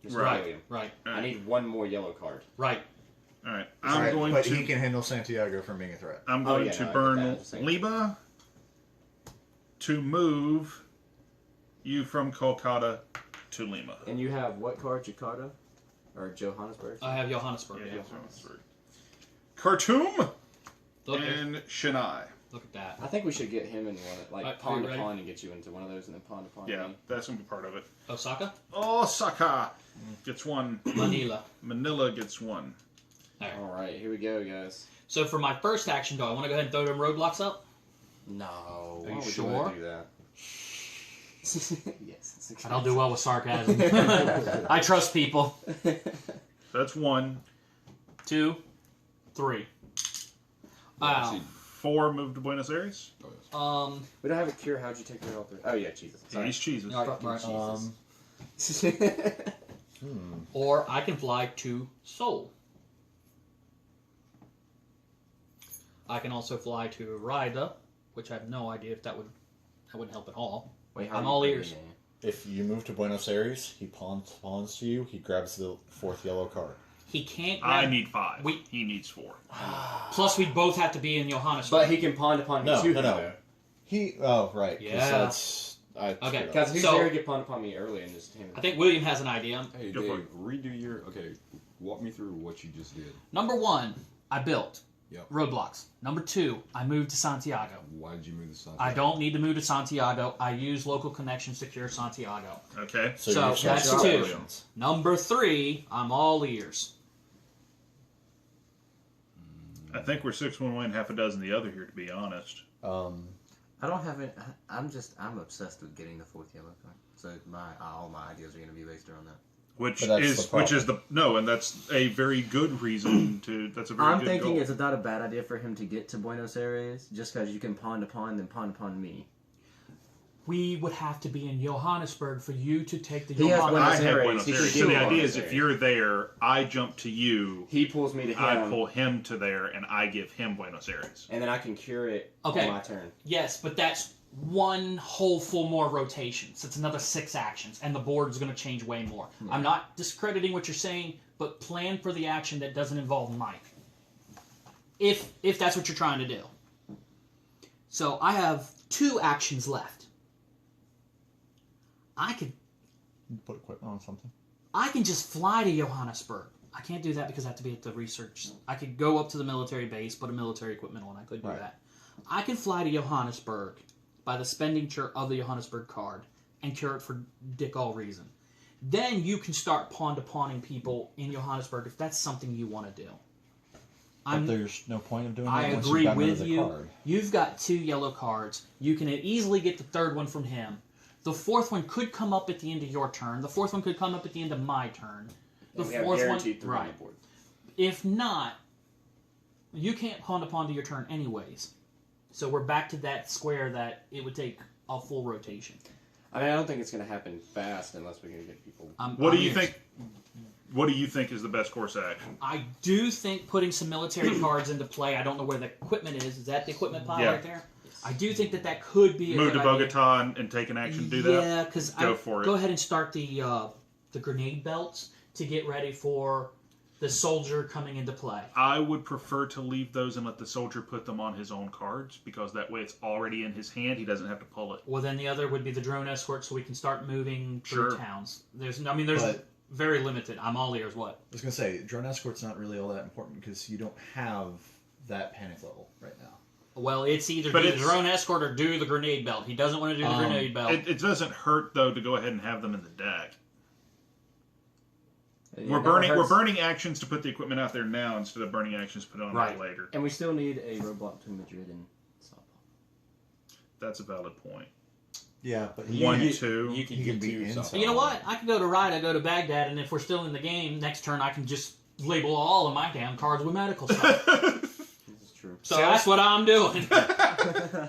Mr. Right. William. Right, I need 1 more yellow card. right. All right, Right, I'm going but to. he can handle Santiago from being a threat. I'm Oh, going yeah, to no, I get burn that. I'm just saying. Lima to move you from Kolkata to Lima. And you have what card? Jakarta? Or Johannesburg? I have Johannesburg. Yeah, Khartoum Look, and Chennai. look at that. I think we should get him in one, like Alright, pawn are to you ready? pawn and get you into one of those and then pawn to pawn. Yeah, again. that's going to be part of it. Osaka, Osaka gets 1. Manila. Manila gets 1. Alright, here we go, guys. So for my first action, do I want to go ahead and throw them roadblocks up? No. Are why you would sure? wanna do that? Yes. I don't do well with sarcasm. I trust people. That's 1. 2, 3. Wow. See, 4 move to Buenos Aires. We don't have a cure. How'd you take care of all 3? Oh, yeah, Jesus. Sorry. These cheeses. Fucking Jesus. Or I can fly to Seoul. I can also fly to Rida, which I have no idea if that wouldn't help at all. Wait, I'm do all you- ears. If you move to Buenos Aires, he pawns to you. He grabs the 4th yellow card. He can't I grab... need 5. We- He needs 4. Plus, we both have to be in Johannesburg. But he can pawn to pawn No, get you. no, no. He. Oh, right. 'cause Yeah. that's I Okay. screwed up. Guys, who's So- there to get pumped upon me early and just hand it? I think William has an idea. Hey, Go for Dave, redo your. Okay, walk me through what you just did. Number 1, I built Yep. roadblocks. Number 2, I moved to Santiago. Why did you move the sun? I don't need to move to Santiago. I use local connections to cure Santiago. Okay. So you that's changed 2. operations. Number 3, I'm all ears. I think we're 6 one way and half a dozen the other here, to be honest. I don't have it. I'm obsessed with getting the 4th yellow card. So all my ideas are going to be based around that. Which But that's is the which is the no, and that's a very good reason to. That's a very I'm good thinking goal. it's not a bad idea for him to get to Buenos Aires, just because you can pawn to pawn, then pawn upon me. We would have to be in Johannesburg for you to take the He has Johannesburg. I Buenos have Aires. Buenos He Aires. can So the do idea Buenos is, if Aires. you're there, I jump to you. He pulls me to him, I pull him to there, and I give him Buenos Aires. and then I can cure it Okay. on my turn. Yes, but that's one whole full more rotations. It's another 6 actions, and the board's going to change way more. I'm not discrediting what you're saying, but plan for the action that doesn't involve Mike. If that's what you're trying to do. So I have 2 actions left. I can Put equipment on something. just fly to Johannesburg. I can't do that because I have to be at the research. I could go up to the military base, put a military equipment on. I could do Right. that. I can fly to Johannesburg by the expenditure of the Johannesburg card and cure it for dick all reason. Then you can start pawn to pawning people in Johannesburg if that's something you want to do. But there's no point of doing I that once agree you've gotten rid with of the you. card. You've got 2 yellow cards. You can easily get the 3rd one from him. The 4th one could come up at the end of your turn. The 4th one could come up at the end of my turn. The And we have 4th one, guaranteed 3 on right? the board. If not, you can't pawn to pawn to your turn anyways. So we're back to that square that it would take a full rotation. I mean, I don't think it's going to happen fast unless we're going to get people. What do you I'm- think? What do you think is the best course of action? I do think putting some military cards into play. I don't know where the equipment is. Is that the equipment pile Yeah. right there? I do think that could be a Move good to idea. Bogota and take an action. Do that. Yeah, because Go for it. Go ahead and start the grenade belts to get ready for the soldier coming into play. I would prefer to leave those and let the soldier put them on his own cards, because that way it's already in his hand. He doesn't have to pull it. Well, then the other would be the drone escort, so we can start moving through Sure. towns. There's But- very limited. I'm all ears. What? I was gonna say, drone escort's not really all that important because you don't have that panic level right now. Well, it's either But do the it's- drone escort or do the grenade belt. He doesn't want to do the grenade belt. It doesn't hurt though to go ahead and have them in the deck. It We're never burning. We're hurts. burning actions to put the equipment out there now instead of burning actions to put it on Right. there later. And we still need a roadblock between Madrid and Sao Paulo. That's a valid point. Yeah, but One, You two. You can He can get be 2. inside. so- You know what? I can go to Rida, go to Baghdad, and if we're still in the game, next turn I can just label all of my damn cards with medical stuff. This is true. So that's what I'm doing.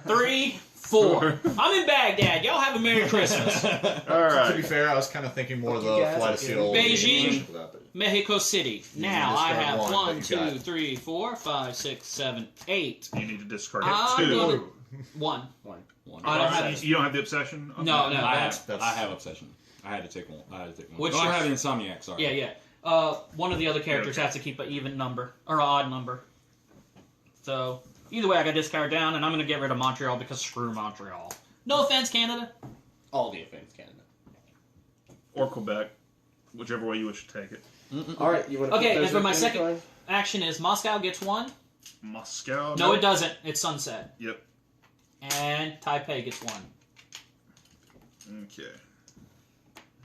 3, 4. I'm in Baghdad. Y'all have a Merry Christmas. All to be right. fair, I was kind of thinking more of Fuck the you guys, flight I'm of kidding. seal. Beijing. for that, but- Mexico City. Now just I got have one, 1, but you 2, got- 3, 4, 5, 6, 7, 8. You need to discard I'm it. 2. gonna- 1. One. I don't have You don't have the obsession? on No, that? no. I that's- have obsession. I had to take one. I had to take one. What's I don't your- have Insomniac. Sorry. Yeah. One of the other characters has to keep an even number or an odd number. So either way, I got this card down, and I'm going to get rid of Montreal because screw Montreal. No offense, Canada. All the offense, Canada. Or Quebec, whichever way you wish to take it. All right, you want to? Okay, and for my second action is Moscow gets 1. Moscow. No, it doesn't. It's Sunset. Yep. And Taipei gets 1. Okay.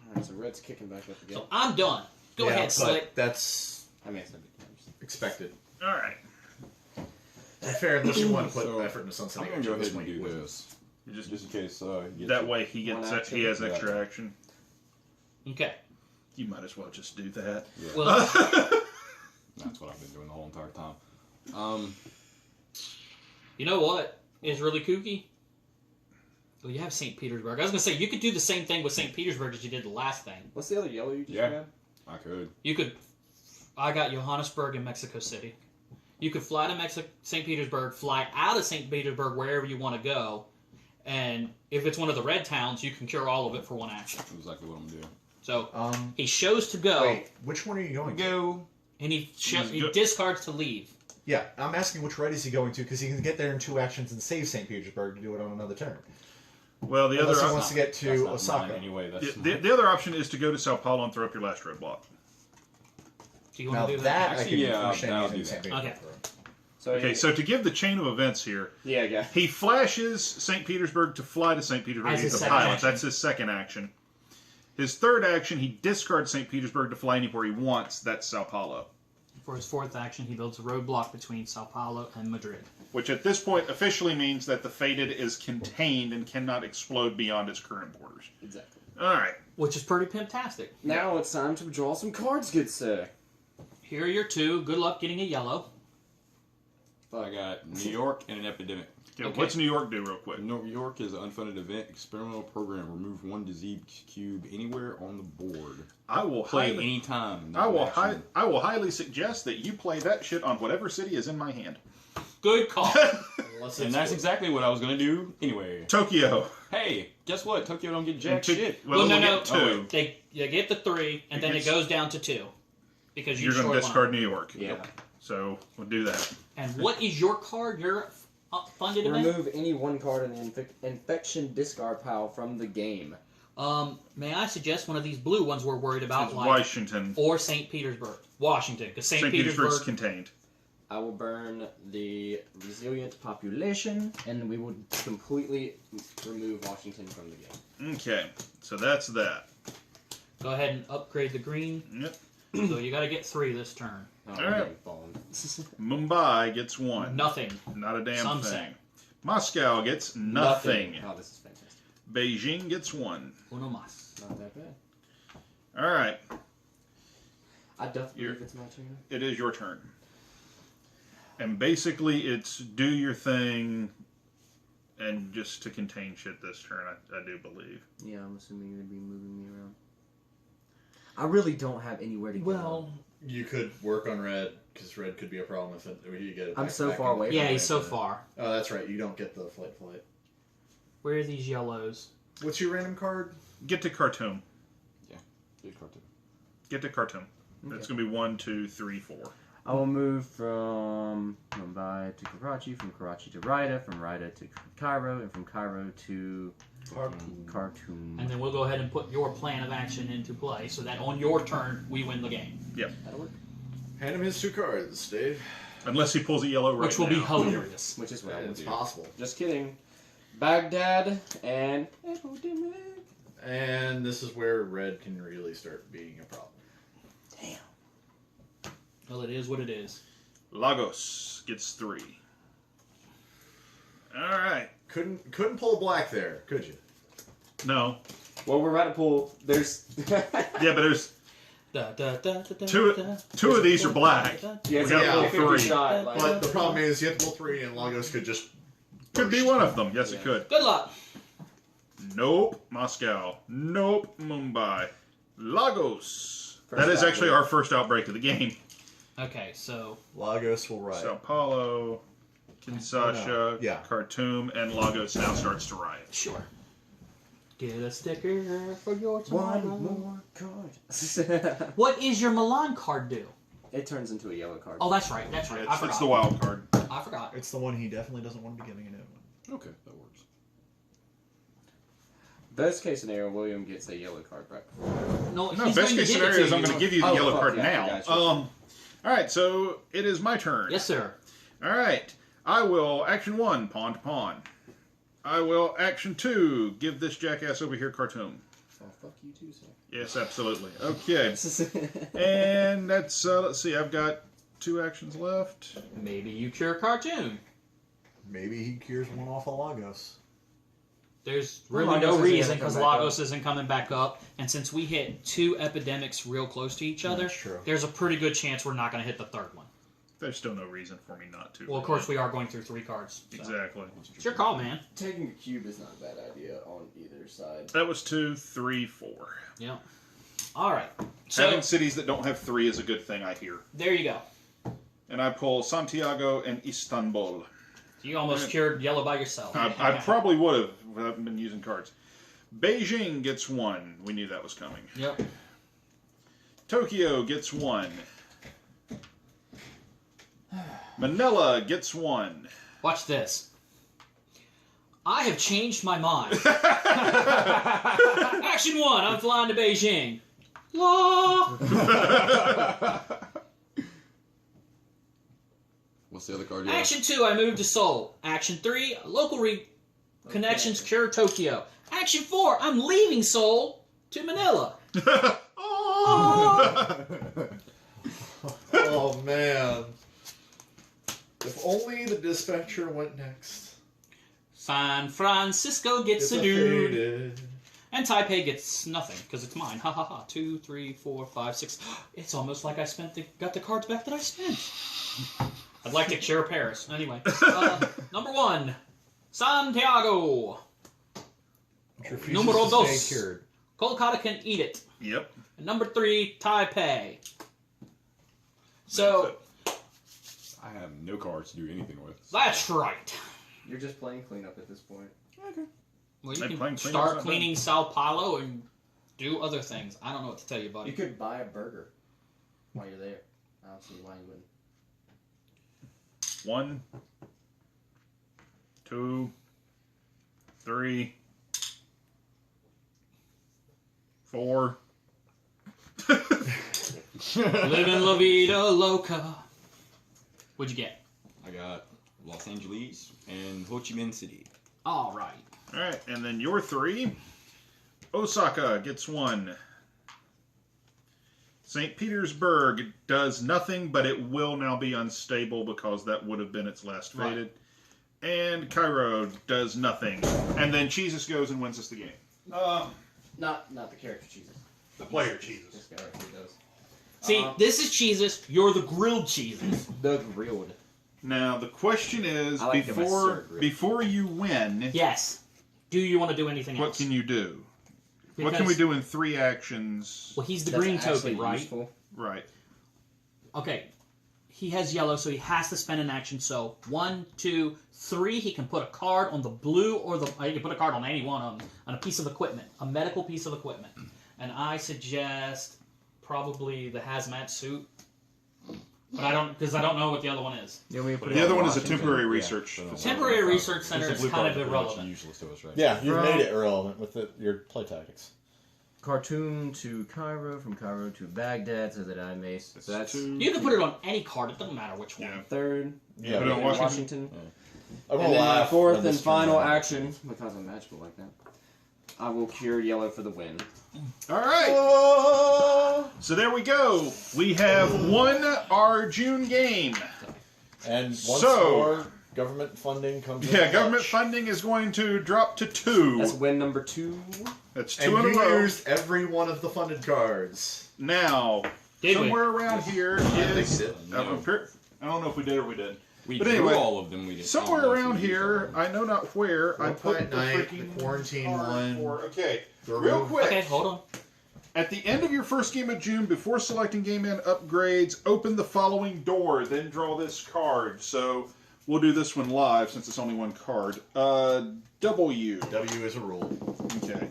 All right, so Red's kicking back up again. So I'm done. Go Yeah, ahead, but Slick. That's I mean, it's not big times. expected. All right. To be fair, unless you want to put So, effort into Sunset, I'm gonna go ahead and do this, You just just in case. He gets that it. way he gets One action. he has extra action. Okay. You might as well just do that. Yeah, Well, that's what I've been doing the whole entire time. you know what is really kooky? Well, you have St. Petersburg. I was going to say, you could do the same thing with St. Petersburg as you did the last thing. What's the other yellow you just Yeah. grabbed? I could. You could. I got Johannesburg and Mexico City. You could fly to St. Petersburg, fly out of St. Petersburg wherever you want to go, and if it's one of the red towns, you can cure all of it for 1 action. That's exactly what I'm doing. So he shows to go, Wait, which one are you going to? Go. and he Go- discards to leave. Yeah, I'm asking which red is he going to because he can get there in 2 actions and save St. Petersburg to do it on another turn. Well, the Unless other he wants to get to That's not Osaka. mine anyway. That's the other option is to go to Sao Paulo and throw up your last roadblock. Do you Now want to do that that? I Actually, can yeah, understand I'll using do St. that. Okay. Petersburg. So Okay, so to give the chain of events here, yeah. he flashes St. Petersburg to fly to St. Petersburg. As He's his the second pilot. action. That's his second action. His third action, he discards St. Petersburg to fly anywhere he wants. That's Sao Paulo. For his fourth action, he builds a roadblock between Sao Paulo and Madrid. Which at this point officially means that the Fated is contained and cannot explode beyond its current borders. Exactly. All right. Which is pretty pimptastic. Now it's time to draw some cards, good sir. Here are your two. Good luck getting a yellow. I got New York and an epidemic. Okay, Okay. What's New York do real quick? New York is an unfunded event, experimental program. Remove one disease cube anywhere on the board. I will Play highly, anytime. I will action. I will highly suggest that you play that shit on whatever city is in my hand. Good call. And that's exactly what I was gonna do anyway. Tokyo. Hey, guess what? Tokyo don't get jack And two- shit. Well, Well, no, we'll no. get two. Oh, wait. You get the 3, and then it Yes. goes down to 2. Because you You're going short to line. discard New York. Yeah. So we'll do that. And what is your card? Your funded event? Remove any one card in the infection discard pile from the game. May I suggest one of these blue ones we're worried about, It's like Washington. or St. Petersburg, Washington, because St. St. Petersburg's Petersburg. contained. I will burn the resilient population, and we will completely remove Washington from the game. Okay. So that's that. Go ahead and upgrade the green. Yep. So you got to get 3 this turn. Oh, All I'm right. getting boned. Mumbai gets 1. Nothing. Not a damn Sunset. thing. Moscow gets nothing. Oh, this is fantastic. Beijing gets 1. Uno más. Not that bad. All right. I definitely You're- believe it's my turn. It is your turn. And basically, it's do your thing and just to contain shit this turn, I do believe. Yeah, I'm assuming you're gonna be moving me around. I really don't have anywhere to go. Well, You could work on red, because red could be a problem if you get it. I'm so far away. yeah, he's so far. Oh, that's right. You don't get the flight. Where are these yellows? What's your random card? Get to Khartoum. Good cartoon. Get to Khartoum. It's going to be 1, 2, 3, 4. I will move from Mumbai to Karachi, from Karachi to Rida, from Rida to Cairo, and from Cairo to Khartoum. And then we'll go ahead and put your plan of action into play so that on your turn, we win the game. That'll work. Hand him his 2 cards, Dave. Unless he pulls a yellow right Which will be now. hilarious. Which is what I will It's do. possible. Just kidding. Baghdad and epidemic. And this is where red can really start being a problem. Well, it is what it is. Lagos gets 3. All right. Couldn't pull black there, could you? No. Well, we're about to pull. There's. Yeah, but there's two Two of these are black. Yeah, We it's got a all 50 three. shot. Like, But the problem is you have to pull 3, and Lagos could just. Could be one of them. Yes, it could. Good luck. Nope. Moscow. Nope. Mumbai. Lagos. First That is actually outbreak. our first outbreak of the game. Okay, so Lagos will ride. Sao Paulo, Kinshasa, Yeah. Khartoum, and Lagos now starts to riot. sure. Get a sticker for your one tomorrow. more card. What is your Milan card do? It turns into a yellow card. Oh, that's right. That's right. I It's forgot. the wild card. I forgot. It's the one he definitely doesn't want to be giving a new one. Okay, that works. Best case scenario, William gets a yellow card, right? No, No, he's best going case to give it scenario to is I'm you. going to give you the Oh, yellow fuck card yeah, I now. got you. All right, so it is my turn. Yes, sir. All right, I will action 1, pawn to pawn. I will action 2, give this jackass over here Khartoum. Oh, fuck you too, sir. Yes, absolutely. Okay, and that's let's see, I've got 2 actions left. Maybe you cure cartoon. Maybe he cures one off of Lagos. There's Well, really no Lagos isn't reason gonna because come back Lagos isn't coming back up, and since we hit 2 epidemics real close to each other, That's true. there's a pretty good chance we're not going to hit the 3rd one. There's still no reason for me not to. Well, of course we are going through 3 cards. So. Exactly. It's your call, man. Taking a cube is not a bad idea on either side. That was 2, 3, 4. Yeah. All right. So Having cities that don't have 3 is a good thing, I hear. there you go. And I pull Santiago and Istanbul. You almost cured yellow by yourself. I probably would have if I haven't been using cards. Beijing gets 1. We knew that was coming. Yep. Tokyo gets 1. Manila gets 1. Watch this. I have changed my mind. Action 1, I'm flying to Beijing. La. What's the other card? You have? Action 2, I move to Seoul. Action 3, local connection secure Tokyo. Action 4, I'm leaving Seoul to Manila. Oh man. If only the dispatcher went next. San Francisco gets a dude. And Taipei gets nothing, because it's mine. Ha ha ha. 2, 3, 4, 5, 6. It's almost like I got the cards back that I spent. I'd like to cure Paris. Anyway. Number 1. Santiago. Numero dos. Kolkata can eat it. Yep. And number 3, Taipei. So, I have no cards to do anything with. that's right. You're just playing cleanup at this point. Well, you Like can playing start cleanup, cleaning Sao Paulo and do other things. I don't know what to tell you, buddy. You could buy a burger while you're there. I don't see why you wouldn't. 1, 2, 3, 4. Living La Vida Loca. What'd you get? I got Los Angeles and Ho Chi Minh City. All right. All right, and then your 3. Osaka gets 1. St. Petersburg does nothing, but it will now be unstable because that would have been its last Right. faded. And Cairo does nothing. And then Jesus goes and wins us the game. Not the character cheeses. The player Jesus. This guy right here does. See, this is cheeses. You're the grilled cheeses. The grilled. Now, the question is, I like them as syrup grilled. before you win, Yes. Do you want to do anything what else? can you do? What can Because- we do in 3 actions? Well, he's the That's green actually token, right? useful. Right. Okay. He has yellow, so he has to spend an action. So 1, 2, 3. He can put a card on the blue or the. He can put a card on any one of them on a piece of equipment, a medical piece of equipment. And I suggest probably the hazmat suit. But I don't know what the other one is. You want me to put it The other on one is a Washington? temporary Yeah, research. so facility. Temporary research center It's a is blue kind card of that pretty much irrelevant. useless to us, right? Yeah, you've From- made it irrelevant with your play tactics. Khartoum to Cairo, from Cairo to Baghdad, so that I may. So that's 2. You can put it on any card. It doesn't matter which one. Yeah. Third. Yeah, Put it on but- Washington. I'm gonna And then my laugh fourth when and this final turns out. action, because I'm magical like that, I will cure yellow for the win. All right. So there we go. We have won our June game. And once So- more, government funding comes in Yeah, government clutch. funding is going to drop to 2. That's win number 2. That's And 2 in a you row. used every one of the funded cards. Now, Did we? somewhere around here I think is. you did. I don't know if we did or we did. We But drew anyway, all of them. We did. Somewhere all of them, around we used all here, of them. I know not where, I One put Point the Night, freaking the quarantine card one. for- okay, The real room. quick. Okay, hold on. At the end of your first game of June, before selecting game end upgrades, open the following door, then draw this card. So we'll do this one live since it's only one card. W. W is a rule. Okay.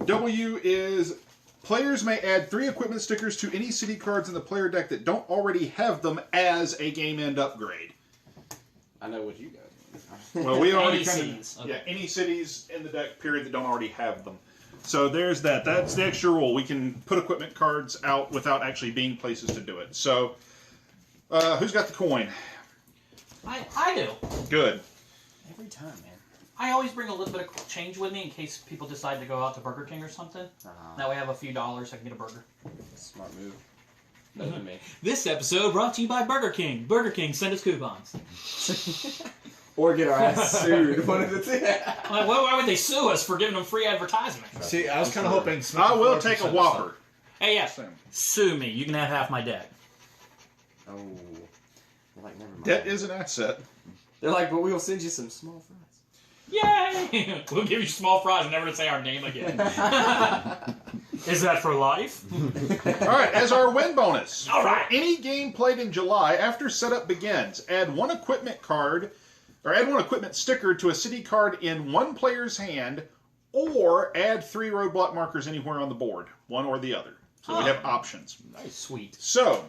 W is players may add 3 equipment stickers to any city cards in the player deck that don't already have them as a game end upgrade. I know what you guys want. Well, we already Any kind cities, of okay. yeah, any cities in the deck period that don't already have them. So there's that. That's the extra rule. We can put equipment cards out without actually being places to do it. So who's got the coin? I do. Good. every time, man. I always bring a little bit of change with me in case people decide to go out to Burger King or something. That way I have a few dollars, I can get a burger. Smart move. Better than me. This episode brought to you by Burger King. Burger King, send us coupons. Or get our ass sued. One of the two. Like, why would they sue us for giving them free advertisement? See, I was kind of hoping. I will take a Whopper. Hey, yeah, Same. sue me. You can have half my debt. Oh. They're like, never mind. Debt is an asset. They're like, but we'll send you some small fries. Yay! We'll give you small fries and never to say our name again. Is that for life? All right, as our win bonus. All right. For any game played in July after setup begins, add 1 equipment card, or add 1 equipment sticker to a city card in one player's hand, or add 3 roadblock markers anywhere on the board, one or the other. So we have options. Nice, sweet. So,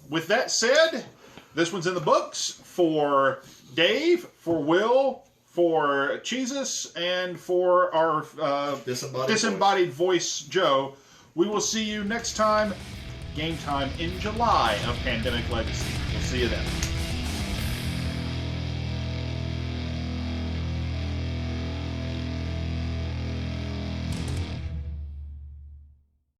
with that said, this one's in the books for Dave, for Will, for Jesus and for our disembodied voice, Joe. We will see you next time, game time in July of Pandemic Legacy. We'll see you then.